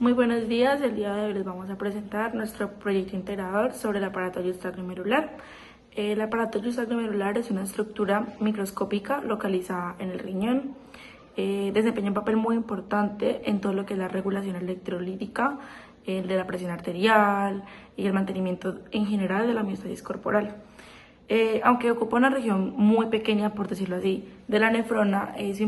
Muy buenos días, el día de hoy les vamos a presentar nuestro proyecto integrador sobre el aparato yustaglomerular. El aparato yustaglomerular es una estructura microscópica localizada en el riñón. Desempeña un papel muy importante en todo lo que es la regulación electrolítica, el de la presión arterial y el mantenimiento en general de la homeostasis corporal. Aunque ocupa una región muy pequeña, por decirlo así, de la nefrona, su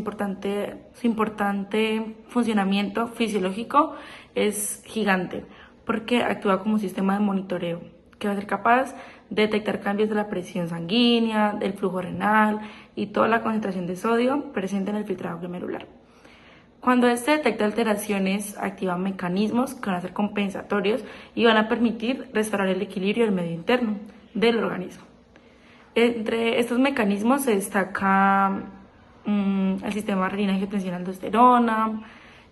importante funcionamiento fisiológico es gigante, porque actúa como un sistema de monitoreo que va a ser capaz de detectar cambios de la presión sanguínea, del flujo renal y toda la concentración de sodio presente en el filtrado glomerular. Cuando este detecta alteraciones, activa mecanismos que van a ser compensatorios y van a permitir restaurar el equilibrio del medio interno del organismo. Entre estos mecanismos se destaca el sistema renina-angiotensina-aldosterona,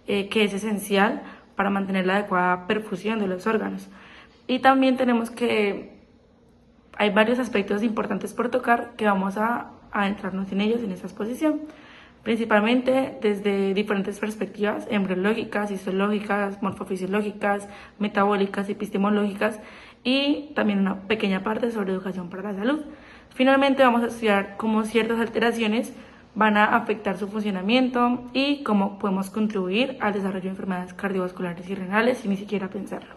que es esencial para mantener la adecuada perfusión de los órganos. Y también tenemos que hay varios aspectos importantes por tocar que vamos a adentrarnos en ellos en esta exposición, principalmente desde diferentes perspectivas embriológicas, histológicas, morfofisiológicas, metabólicas, epistemológicas y también una pequeña parte sobre educación para la salud. Finalmente vamos a estudiar cómo ciertas alteraciones van a afectar su funcionamiento y cómo podemos contribuir al desarrollo de enfermedades cardiovasculares y renales sin ni siquiera pensarlo.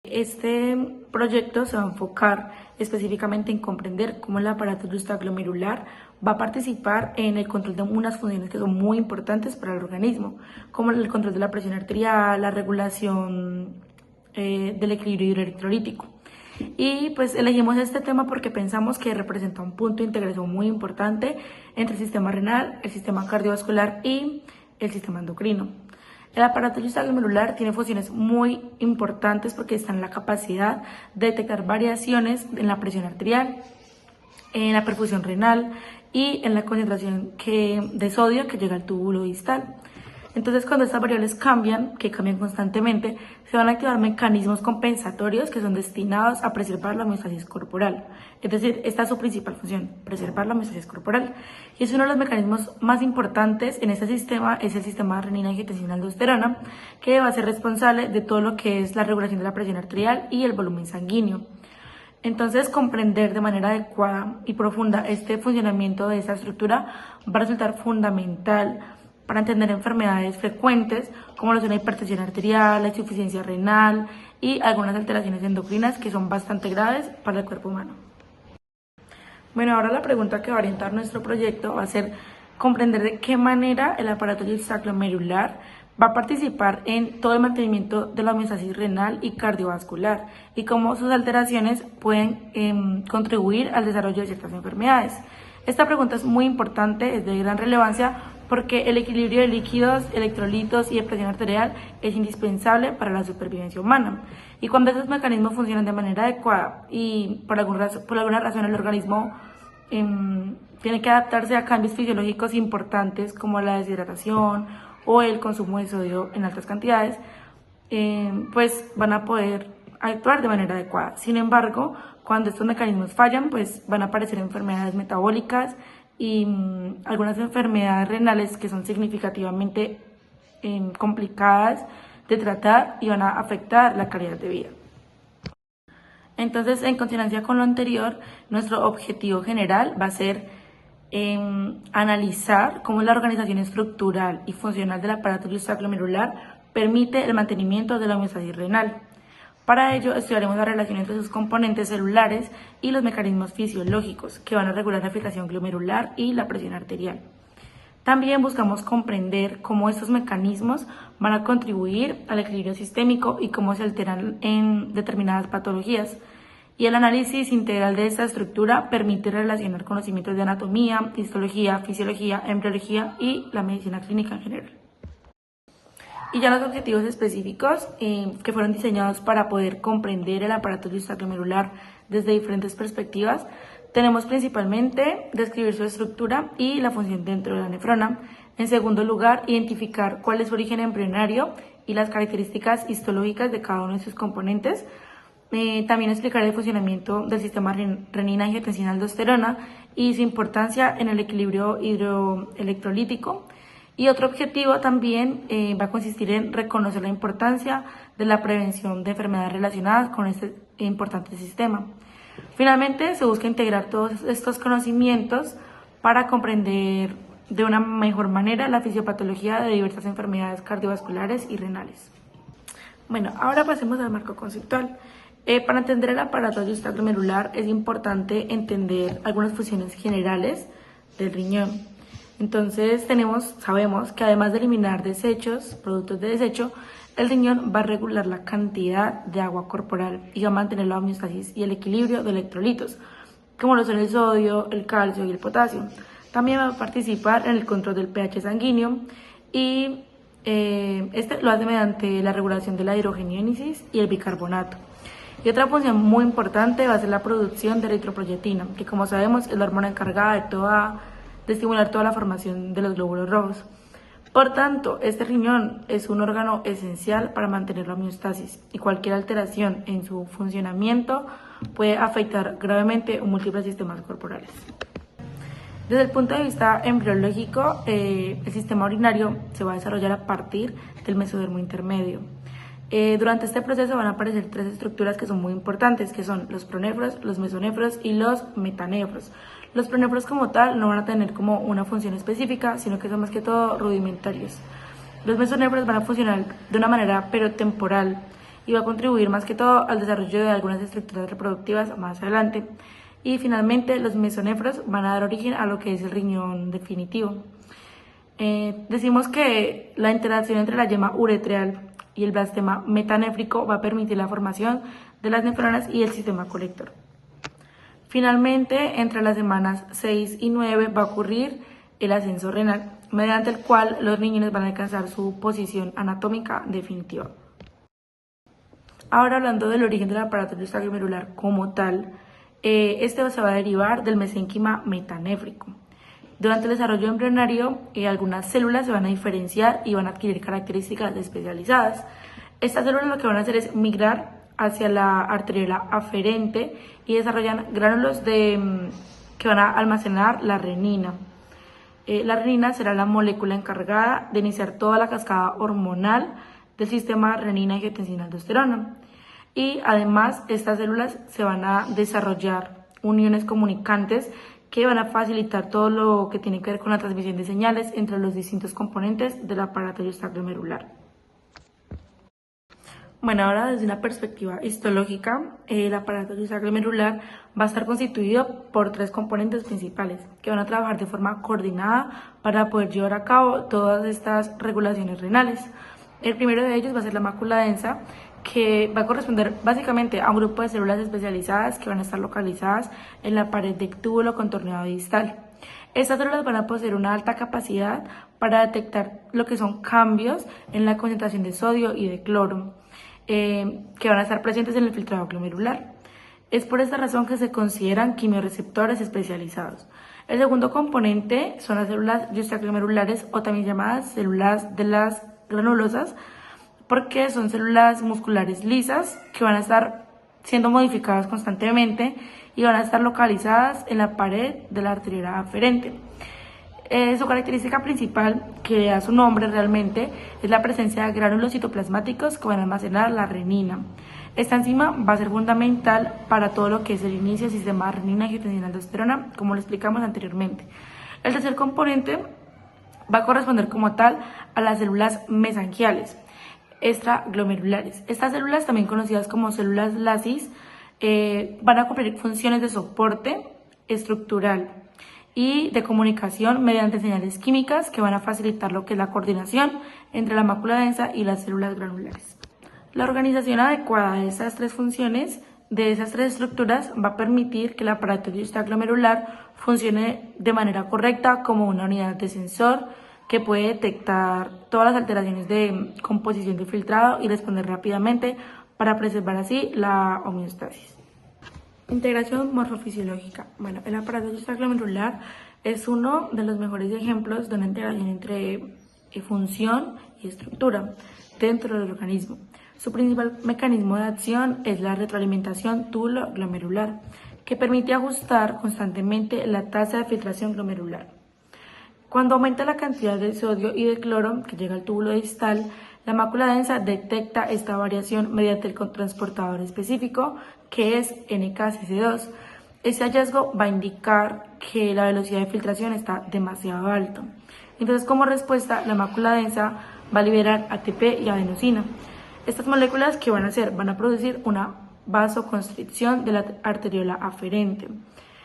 Este proyecto se va a enfocar específicamente en comprender cómo el aparato yustaglomerular va a participar en el control de unas funciones que son muy importantes para el organismo, como el control de la presión arterial, la regulación del equilibrio hidroelectrolítico. Y pues elegimos este tema porque pensamos que representa un punto de integración muy importante entre el sistema renal, el sistema cardiovascular y el sistema endocrino. El aparato yustaglomerular tiene funciones muy importantes porque está en la capacidad de detectar variaciones en la presión arterial, en la perfusión renal y en la concentración de sodio que llega al túbulo distal. Entonces, cuando estas variables cambian, que cambian constantemente, se van a activar mecanismos compensatorios que son destinados a preservar la homeostasis corporal. Es decir, esta es su principal función, preservar la homeostasis corporal. Y es uno de los mecanismos más importantes en este sistema, es el sistema renina-angiotensina-aldosterona, que va a ser responsable de todo lo que es la regulación de la presión arterial y el volumen sanguíneo. Entonces, comprender de manera adecuada y profunda este funcionamiento de esta estructura va a resultar fundamental para entender enfermedades frecuentes como lo son la hipertensión arterial, la insuficiencia renal y algunas alteraciones endocrinas que son bastante graves para el cuerpo humano. Bueno, ahora la pregunta que va a orientar nuestro proyecto va a ser comprender de qué manera el aparato yustaglomerular va a participar en todo el mantenimiento de la homeostasis renal y cardiovascular y cómo sus alteraciones pueden contribuir al desarrollo de ciertas enfermedades. Esta pregunta es muy importante, es de gran relevancia porque el equilibrio de líquidos, electrolitos y de presión arterial es indispensable para la supervivencia humana. Y cuando esos mecanismos funcionan de manera adecuada y por alguna razón el organismo tiene que adaptarse a cambios fisiológicos importantes como la deshidratación o el consumo de sodio en altas cantidades, pues van a poder actuar de manera adecuada. Sin embargo, cuando estos mecanismos fallan, pues van a aparecer enfermedades metabólicas y algunas enfermedades renales que son significativamente complicadas de tratar y van a afectar la calidad de vida. Entonces, en consonancia con lo anterior, nuestro objetivo general va a ser analizar cómo la organización estructural y funcional del aparato yustaglomerular permite el mantenimiento de la homeostasis renal. Para ello, estudiaremos la relación entre sus componentes celulares y los mecanismos fisiológicos que van a regular la filtración glomerular y la presión arterial. También buscamos comprender cómo estos mecanismos van a contribuir al equilibrio sistémico y cómo se alteran en determinadas patologías. Y el análisis integral de esta estructura permite relacionar conocimientos de anatomía, histología, fisiología, embriología y la medicina clínica en general. Y ya los objetivos específicos que fueron diseñados para poder comprender el aparato yustaglomerular desde diferentes perspectivas, tenemos principalmente describir su estructura y la función dentro de la nefrona. En segundo lugar, identificar cuál es su origen embrionario y las características histológicas de cada uno de sus componentes. También explicar el funcionamiento del sistema renina-angiotensina-aldosterona y su importancia en el equilibrio hidroelectrolítico. Y otro objetivo también va a consistir en reconocer la importancia de la prevención de enfermedades relacionadas con este importante sistema. Finalmente, se busca integrar todos estos conocimientos para comprender de una mejor manera la fisiopatología de diversas enfermedades cardiovasculares y renales. Bueno, ahora pasemos al marco conceptual. Para entender el aparato glomerular es importante entender algunas funciones generales del riñón. Entonces sabemos que además de eliminar desechos, productos de desecho, el riñón va a regular la cantidad de agua corporal y va a mantener la homeostasis y el equilibrio de electrolitos, como lo son el sodio, el calcio y el potasio. También va a participar en el control del pH sanguíneo y este lo hace mediante la regulación de la hidrogeniólisis y el bicarbonato. Y otra función muy importante va a ser la producción de eritropoyetina, que como sabemos es la hormona encargada de estimular toda la formación de los glóbulos rojos. Por tanto, este riñón es un órgano esencial para mantener la homeostasis y cualquier alteración en su funcionamiento puede afectar gravemente múltiples sistemas corporales. Desde el punto de vista embriológico, el sistema urinario se va a desarrollar a partir del mesodermo intermedio. Durante este proceso van a aparecer tres estructuras que son muy importantes, que son los pronefros, los mesonefros y los metanefros. Los pronefros como tal no van a tener como una función específica, sino que son más que todo rudimentarios. Los mesonefros van a funcionar de una manera pero temporal y va a contribuir más que todo al desarrollo de algunas estructuras reproductivas más adelante. Y finalmente los mesonefros van a dar origen a lo que es el riñón definitivo. Decimos que la interacción entre la yema uretral y el blastema metanéfrico va a permitir la formación de las nefronas y el sistema colector. Finalmente, entre las semanas 6 y 9 va a ocurrir el ascenso renal, mediante el cual los riñones van a alcanzar su posición anatómica definitiva. Ahora, hablando del origen del aparato glomerular como tal, este se va a derivar del mesénquima metanéfrico. Durante el desarrollo embrionario, algunas células se van a diferenciar y van a adquirir características especializadas. Estas células lo que van a hacer es migrar hacia la arteriola aferente y desarrollan gránulos que van a almacenar la renina. La renina será la molécula encargada de iniciar toda la cascada hormonal del sistema renina-angiotensina-aldosterona. Y además estas células se van a desarrollar uniones comunicantes que van a facilitar todo lo que tiene que ver con la transmisión de señales entre los distintos componentes del aparato glomerular. Bueno, ahora desde una perspectiva histológica, el aparato glomerular va a estar constituido por tres componentes principales que van a trabajar de forma coordinada para poder llevar a cabo todas estas regulaciones renales. El primero de ellos va a ser la mácula densa, que va a corresponder básicamente a un grupo de células especializadas que van a estar localizadas en la pared del túbulo contorneado distal. Estas células van a poseer una alta capacidad para detectar lo que son cambios en la concentración de sodio y de cloro, que van a estar presentes en el filtrado glomerular. Es por esta razón que se consideran quimiorreceptores especializados. El segundo componente son las células glomerulares o también llamadas células de las granulosas, porque son células musculares lisas que van a estar siendo modificadas constantemente y van a estar localizadas en la pared de la arteriola aferente. Su característica principal, que da su nombre realmente, es la presencia de gránulos citoplasmáticos que van a almacenar la renina. Esta enzima va a ser fundamental para todo lo que es el inicio del sistema renina-angiotensina-aldosterona, como lo explicamos anteriormente. El tercer componente va a corresponder como tal a las células mesangiales extraglomerulares. Estas células, también conocidas como células lasis, van a cumplir funciones de soporte estructural y de comunicación mediante señales químicas que van a facilitar lo que es la coordinación entre la mácula densa y las células granulares. La organización adecuada de esas tres funciones, de esas tres estructuras, va a permitir que el aparato glomerular funcione de manera correcta como una unidad de sensor que puede detectar todas las alteraciones de composición del filtrado y responder rápidamente para preservar así la homeostasis. Integración morfofisiológica. Bueno, el aparato glomerular es uno de los mejores ejemplos de una integración entre función y estructura dentro del organismo. Su principal mecanismo de acción es la retroalimentación túbulo-glomerular, que permite ajustar constantemente la tasa de filtración glomerular. Cuando aumenta la cantidad de sodio y de cloro que llega al túbulo distal, la mácula densa detecta esta variación mediante el transportador específico que es NKCC2. Este hallazgo va a indicar que la velocidad de filtración está demasiado alta. Entonces, como respuesta, la mácula densa va a liberar ATP y adenosina. Estas moléculas, ¿qué van a hacer? Van a producir una vasoconstricción de la arteriola aferente.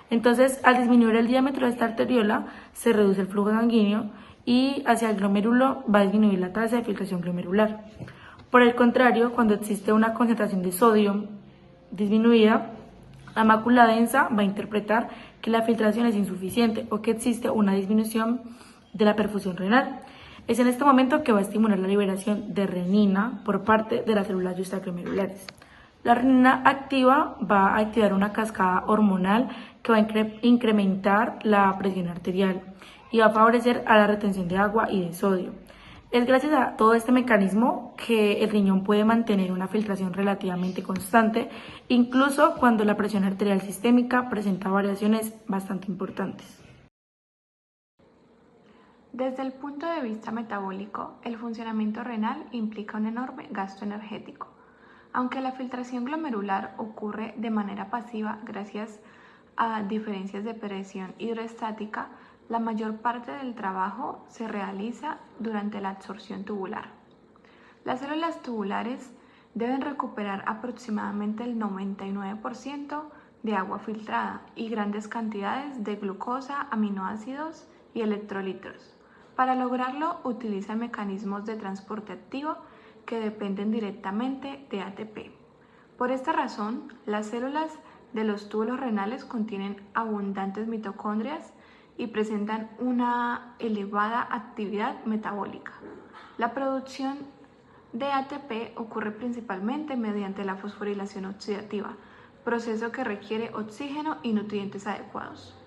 Entonces, al disminuir el diámetro de esta arteriola, se reduce el flujo sanguíneo y hacia el glomérulo va a disminuir la tasa de filtración glomerular. Por el contrario, cuando existe una concentración de sodio disminuida, la mácula densa va a interpretar que la filtración es insuficiente o que existe una disminución de la perfusión renal. Es en este momento que va a estimular la liberación de renina por parte de las células extraglomerulares. La renina activa va a activar una cascada hormonal que va a incrementar la presión arterial y va a favorecer a la retención de agua y de sodio. Es gracias a todo este mecanismo que el riñón puede mantener una filtración relativamente constante, incluso cuando la presión arterial sistémica presenta variaciones bastante importantes. Desde el punto de vista metabólico, el funcionamiento renal implica un enorme gasto energético. Aunque la filtración glomerular ocurre de manera pasiva gracias a diferencias de presión hidroestática, la mayor parte del trabajo se realiza durante la absorción tubular. Las células tubulares deben recuperar aproximadamente el 99% de agua filtrada y grandes cantidades de glucosa, aminoácidos y electrolitos. Para lograrlo, utilizan mecanismos de transporte activo que dependen directamente de ATP. Por esta razón, las células de los túbulos renales contienen abundantes mitocondrias y presentan una elevada actividad metabólica. La producción de ATP ocurre principalmente mediante la fosforilación oxidativa, proceso que requiere oxígeno y nutrientes adecuados.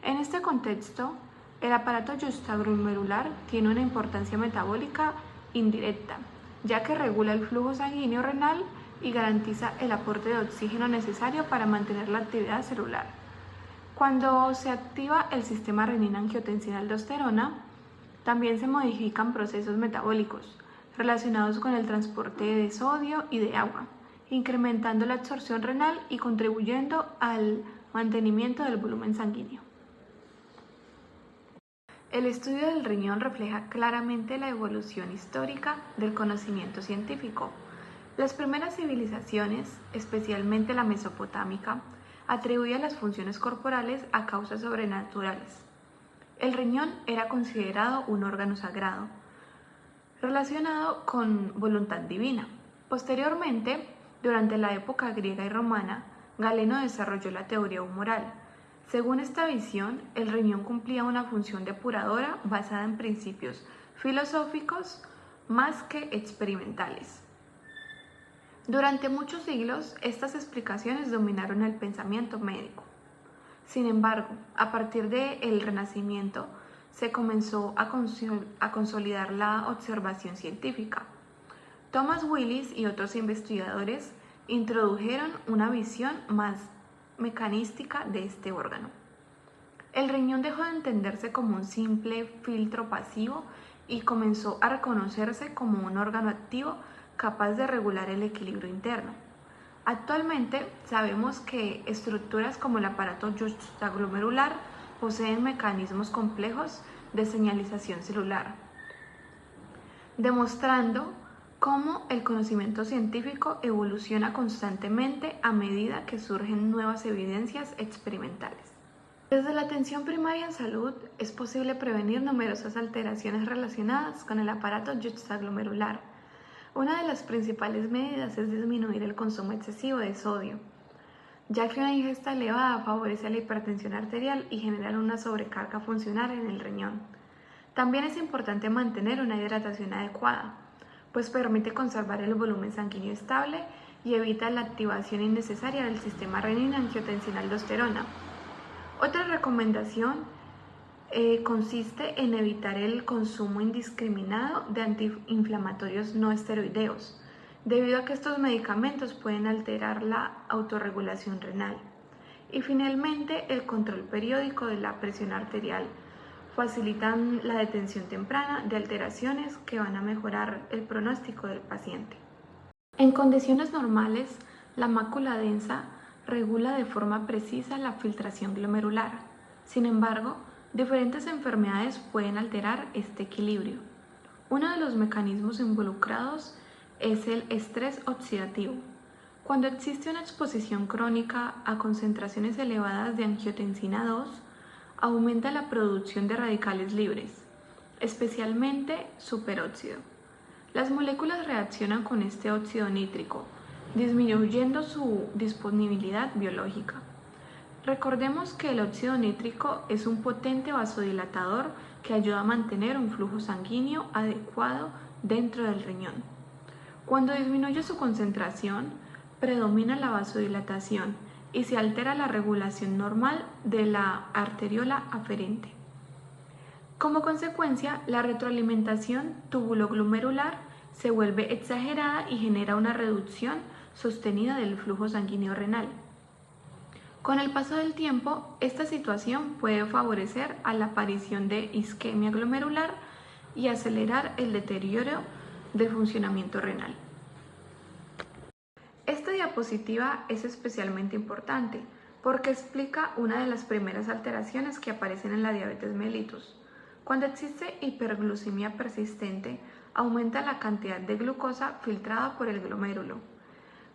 En este contexto, el aparato extraglomerular tiene una importancia metabólica indirecta, ya que regula el flujo sanguíneo renal y garantiza el aporte de oxígeno necesario para mantener la actividad celular. Cuando se activa el sistema renina-angiotensina-aldosterona, también se modifican procesos metabólicos relacionados con el transporte de sodio y de agua, incrementando la absorción renal y contribuyendo al mantenimiento del volumen sanguíneo. El estudio del riñón refleja claramente la evolución histórica del conocimiento científico. Las primeras civilizaciones, especialmente la mesopotámica, atribuían las funciones corporales a causas sobrenaturales. El riñón era considerado un órgano sagrado, relacionado con voluntad divina. Posteriormente, durante la época griega y romana, Galeno desarrolló la teoría humoral. Según esta visión, el riñón cumplía una función depuradora basada en principios filosóficos más que experimentales. Durante muchos siglos, estas explicaciones dominaron el pensamiento médico. Sin embargo, a partir del Renacimiento, se comenzó a consolidar la observación científica. Thomas Willis y otros investigadores introdujeron una visión más mecanística de este órgano. El riñón dejó de entenderse como un simple filtro pasivo y comenzó a reconocerse como un órgano activo capaz de regular el equilibrio interno. Actualmente sabemos que estructuras como el aparato extraglomerular poseen mecanismos complejos de señalización celular, demostrando cómo el conocimiento científico evoluciona constantemente a medida que surgen nuevas evidencias experimentales. Desde la atención primaria en salud es posible prevenir numerosas alteraciones relacionadas con el aparato extraglomerular. Una de las principales medidas es disminuir el consumo excesivo de sodio, ya que una ingesta elevada favorece la hipertensión arterial y genera una sobrecarga funcional en el riñón. También es importante mantener una hidratación adecuada, pues permite conservar el volumen sanguíneo estable y evita la activación innecesaria del sistema renina-angiotensina-aldosterona. Otra recomendación consiste en evitar el consumo indiscriminado de antiinflamatorios no esteroideos, debido a que estos medicamentos pueden alterar la autorregulación renal. Y finalmente, el control periódico de la presión arterial, facilitan la detención temprana de alteraciones que van a mejorar el pronóstico del paciente. En condiciones normales, la mácula densa regula de forma precisa la filtración glomerular. Sin embargo, diferentes enfermedades pueden alterar este equilibrio. Uno de los mecanismos involucrados es el estrés oxidativo. Cuando existe una exposición crónica a concentraciones elevadas de angiotensina 2, aumenta la producción de radicales libres, especialmente superóxido. Las moléculas reaccionan con este óxido nítrico, disminuyendo su disponibilidad biológica. Recordemos que el óxido nítrico es un potente vasodilatador que ayuda a mantener un flujo sanguíneo adecuado dentro del riñón. Cuando disminuye su concentración, predomina la vasodilatación y se altera la regulación normal de la arteriola aferente. Como consecuencia, la retroalimentación tubuloglomerular se vuelve exagerada y genera una reducción sostenida del flujo sanguíneo renal. Con el paso del tiempo, esta situación puede favorecer a la aparición de isquemia glomerular y acelerar el deterioro del funcionamiento renal. Esta diapositiva es especialmente importante porque explica una de las primeras alteraciones que aparecen en la diabetes mellitus. Cuando existe hiperglucemia persistente, aumenta la cantidad de glucosa filtrada por el glomérulo.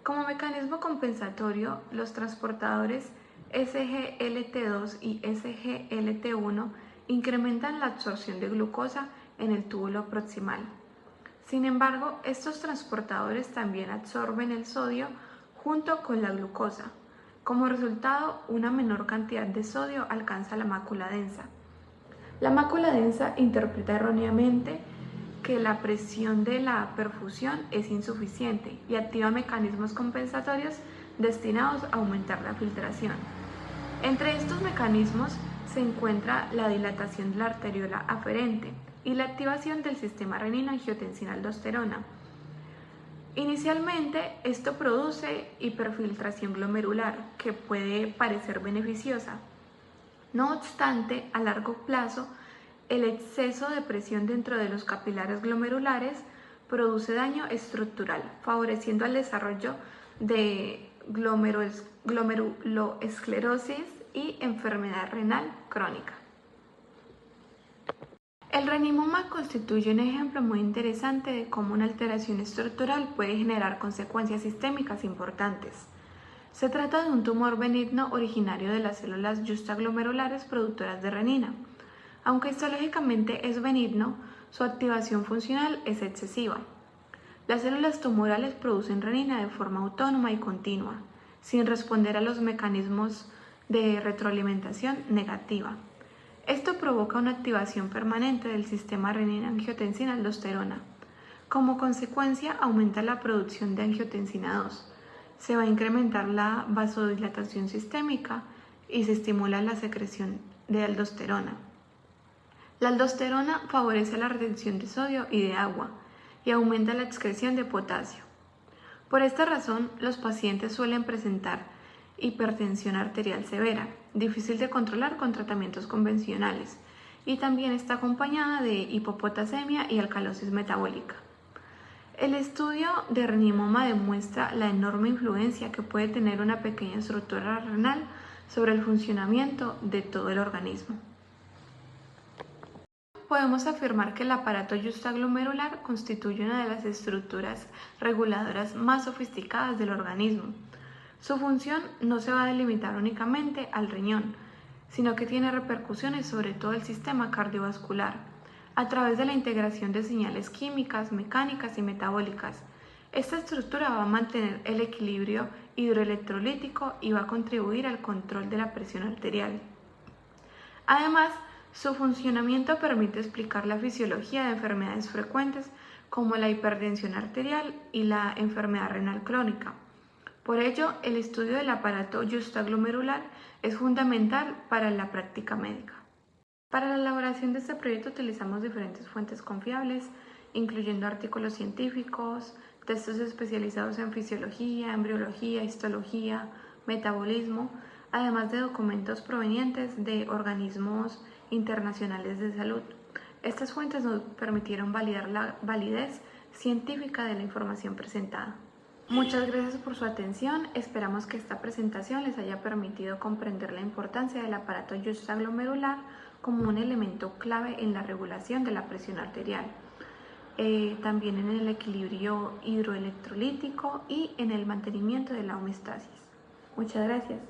Como mecanismo compensatorio, los transportadores SGLT2 y SGLT1 incrementan la absorción de glucosa en el túbulo proximal. Sin embargo, estos transportadores también absorben el sodio junto con la glucosa. Como resultado, una menor cantidad de sodio alcanza la mácula densa. La mácula densa interpreta erróneamente que la presión de la perfusión es insuficiente y activa mecanismos compensatorios destinados a aumentar la filtración. Entre estos mecanismos se encuentra la dilatación de la arteriola aferente y la activación del sistema renina-angiotensina-aldosterona. Inicialmente, esto produce hiperfiltración glomerular, que puede parecer beneficiosa. No obstante, a largo plazo, el exceso de presión dentro de los capilares glomerulares produce daño estructural, favoreciendo el desarrollo de glomeruloesclerosis y enfermedad renal crónica. El renimoma constituye un ejemplo muy interesante de cómo una alteración estructural puede generar consecuencias sistémicas importantes. Se trata de un tumor benigno originario de las células justaglomerulares productoras de renina. Aunque histológicamente es benigno, su activación funcional es excesiva. Las células tumorales producen renina de forma autónoma y continua, sin responder a los mecanismos de retroalimentación negativa. Esto provoca una activación permanente del sistema renina-angiotensina-aldosterona. Como consecuencia, aumenta la producción de angiotensina 2. Se va a incrementar la vasodilatación sistémica y se estimula la secreción de aldosterona. La aldosterona favorece la retención de sodio y de agua y aumenta la excreción de potasio. Por esta razón, los pacientes suelen presentar hipertensión arterial severa, difícil de controlar con tratamientos convencionales, y también está acompañada de hipopotasemia y alcalosis metabólica. El estudio de renimoma demuestra la enorme influencia que puede tener una pequeña estructura renal sobre el funcionamiento de todo el organismo. Podemos afirmar que el aparato justaglomerular constituye una de las estructuras reguladoras más sofisticadas del organismo. Su función no se va a delimitar únicamente al riñón, sino que tiene repercusiones sobre todo el sistema cardiovascular, a través de la integración de señales químicas, mecánicas y metabólicas. Esta estructura va a mantener el equilibrio hidroelectrolítico y va a contribuir al control de la presión arterial. Además, su funcionamiento permite explicar la fisiología de enfermedades frecuentes como la hipertensión arterial y la enfermedad renal crónica. Por ello, el estudio del aparato justaglomerular es fundamental para la práctica médica. Para la elaboración de este proyecto utilizamos diferentes fuentes confiables, incluyendo artículos científicos, textos especializados en fisiología, embriología, histología, metabolismo, además de documentos provenientes de organismos internacionales de salud. Estas fuentes nos permitieron validar la validez científica de la información presentada. Muchas gracias por su atención. Esperamos que esta presentación les haya permitido comprender la importancia del aparato yuxtaglomerular como un elemento clave en la regulación de la presión arterial, también en el equilibrio hidroelectrolítico y en el mantenimiento de la homeostasis. Muchas gracias.